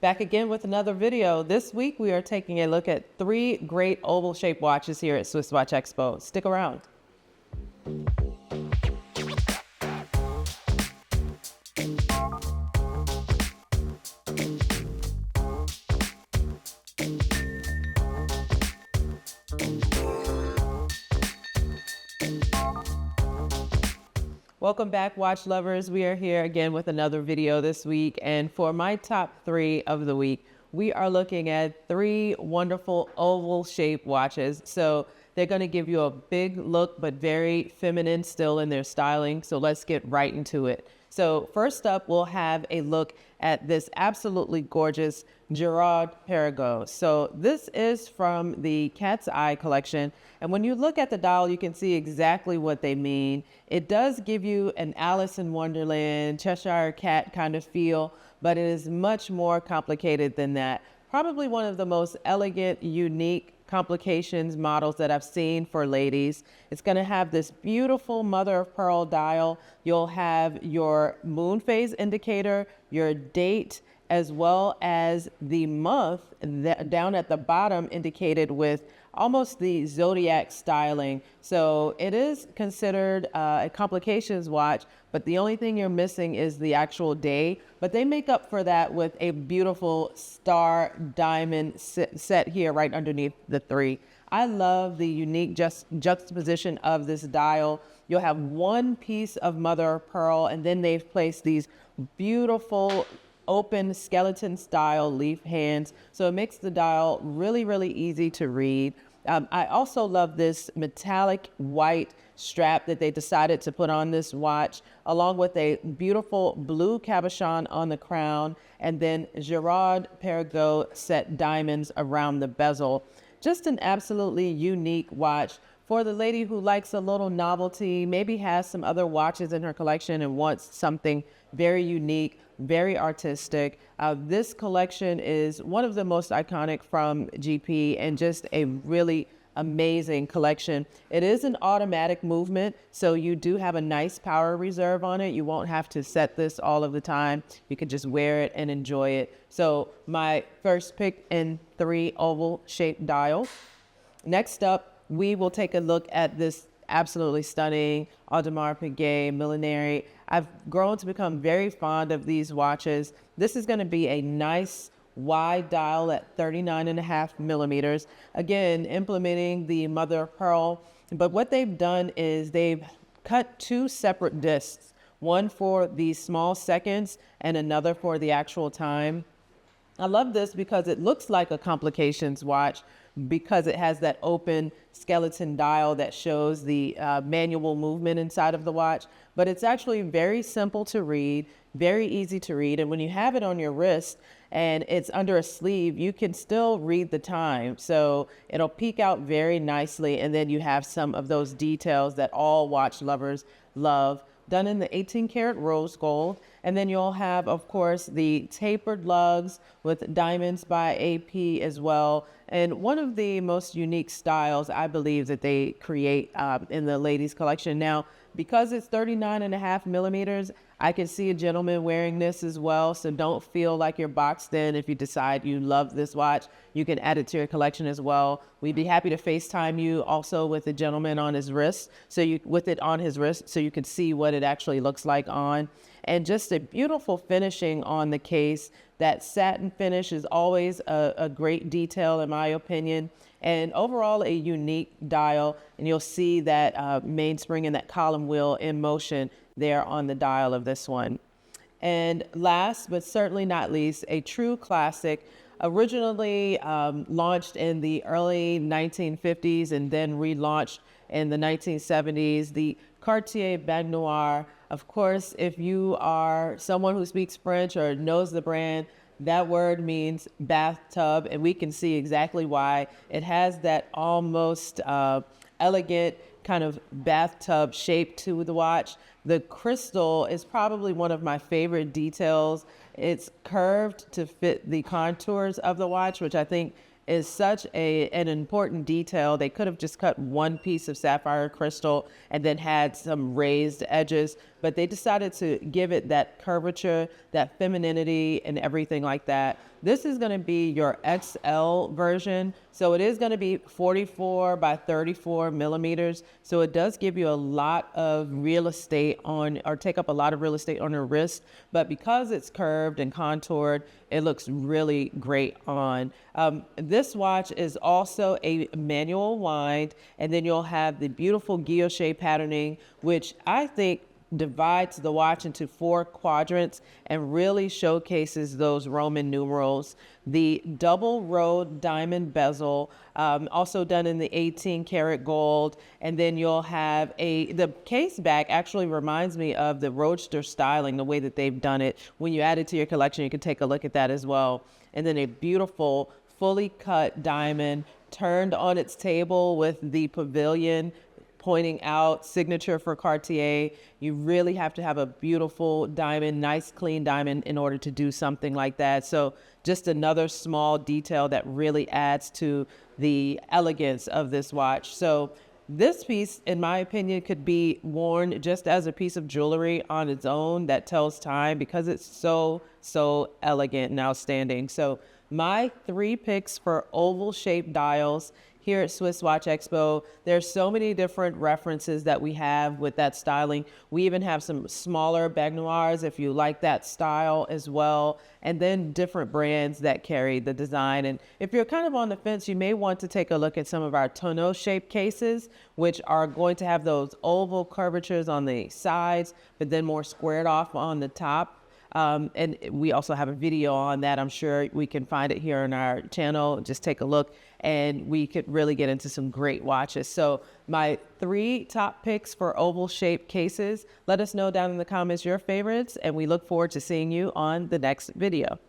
Back again with another video. This week we are taking a look at 3 great oval shaped watches here at Swiss Watch Expo. Stick around. Welcome back, watch lovers. We are here again with another video this week. And for my top 3 of the week, we are looking at 3 wonderful oval shaped watches. So they're going to give you a big look, but very feminine still in their styling. So let's get right into it. So first up, we'll have a look at this absolutely gorgeous Girard-Perregaux. So this is from the Cat's Eye collection. And when you look at the dial, you can see exactly what they mean. It does give you an Alice in Wonderland, Cheshire Cat kind of feel, but it is much more complicated than that. Probably one of the most elegant, unique complications models that I've seen for ladies. It's going to have this beautiful mother of pearl dial. You'll have your moon phase indicator, your date, as well as the month down at the bottom indicated with almost the zodiac styling. So it is considered a complications watch, but the only thing you're missing is the actual day. But they make up for that with a beautiful star diamond set here right underneath the 3. I love the unique juxtaposition of this dial. You'll have one piece of mother of pearl, and then they've placed these beautiful open skeleton style leaf hands. So it makes the dial really, really easy to read. I also love this metallic white strap that they decided to put on this watch, along with a beautiful blue cabochon on the crown, and then Girard-Perregaux set diamonds around the bezel. Just an absolutely unique watch for the lady who likes a little novelty, maybe has some other watches in her collection and wants something very unique, very artistic. This collection is one of the most iconic from GP and just a really amazing collection. It is an automatic movement, so you do have a nice power reserve on it. You won't have to set this all of the time. You can just wear it and enjoy it. So my first pick in 3 oval shaped dials. Next up, we will take a look at this absolutely stunning Audemars Piguet Millenary. I've grown to become very fond of these watches. This is going to be a nice wide dial at 39.5 millimeters. Again, implementing the mother of pearl. But what they've done is they've cut 2 separate discs, one for the small seconds and another for the actual time. I love this because it looks like a complications watch, because it has that open skeleton dial that shows the manual movement inside of the watch. But it's actually very simple to read, very easy to read. And when you have it on your wrist and it's under a sleeve, you can still read the time. So it'll peek out very nicely. And then you have some of those details that all watch lovers love, done in the 18 karat rose gold. And then you'll have, of course, the tapered lugs with diamonds by AP as well. And one of the most unique styles, I believe, that they create in the ladies collection. Now, because it's 39.5 millimeters, I can see a gentleman wearing this as well. So don't feel like you're boxed in. If you decide you love this watch, you can add it to your collection as well. We'd be happy to FaceTime you also with the gentleman on his wrist. So with it on his wrist, so you can see what it actually looks like on. And just a beautiful finishing on the case. That satin finish is always a great detail, in my opinion. And overall, a unique dial. And you'll see that mainspring and that column wheel in motion there on the dial of this one. And last, but certainly not least, a true classic, originally launched in the early 1950s and then relaunched in the 1970s, the Cartier Baignoire. Of course, if you are someone who speaks French or knows the brand, that word means bathtub, and we can see exactly why. It has that almost elegant kind of bathtub shape to the watch. The crystal is probably one of my favorite details. It's curved to fit the contours of the watch, which I think is such an important detail. They could have just cut one piece of sapphire crystal and then had some raised edges, but they decided to give it that curvature, that femininity, and everything like that. This is going to be your XL version. So it is going to be 44 by 34 millimeters. So it does give you a lot of real estate on, or take up a lot of real estate on your wrist. But because it's curved and contoured, it looks really great on. This watch is also a manual wind, and then you'll have the beautiful guilloche patterning, which I think divides the watch into 4 quadrants and really showcases those Roman numerals. The double row diamond bezel, also done in the 18 karat gold. And then you'll have the case back actually reminds me of the Roadster styling, the way that they've done it. When you add it to your collection, you can take a look at that as well. And then a beautiful fully cut diamond turned on its table with the pavilion pointing out, signature for Cartier. You really have to have a beautiful diamond, nice clean diamond in order to do something like that. So just another small detail that really adds to the elegance of this watch. So this piece, in my opinion, could be worn just as a piece of jewelry on its own that tells time, because it's so elegant and outstanding. So my 3 picks for oval shaped dials here at Swiss Watch Expo. There's so many different references that we have with that styling. We even have some smaller Baignoires if you like that style as well, and then different brands that carry the design. And if you're kind of on the fence, you may want to take a look at some of our tonneau shaped cases, which are going to have those oval curvatures on the sides, but then more squared off on the top. And we also have a video on that. I'm sure we can find it here on our channel. Just take a look and we could really get into some great watches. So my 3 top picks for oval shaped cases. Let us know down in the comments your favorites, and we look forward to seeing you on the next video.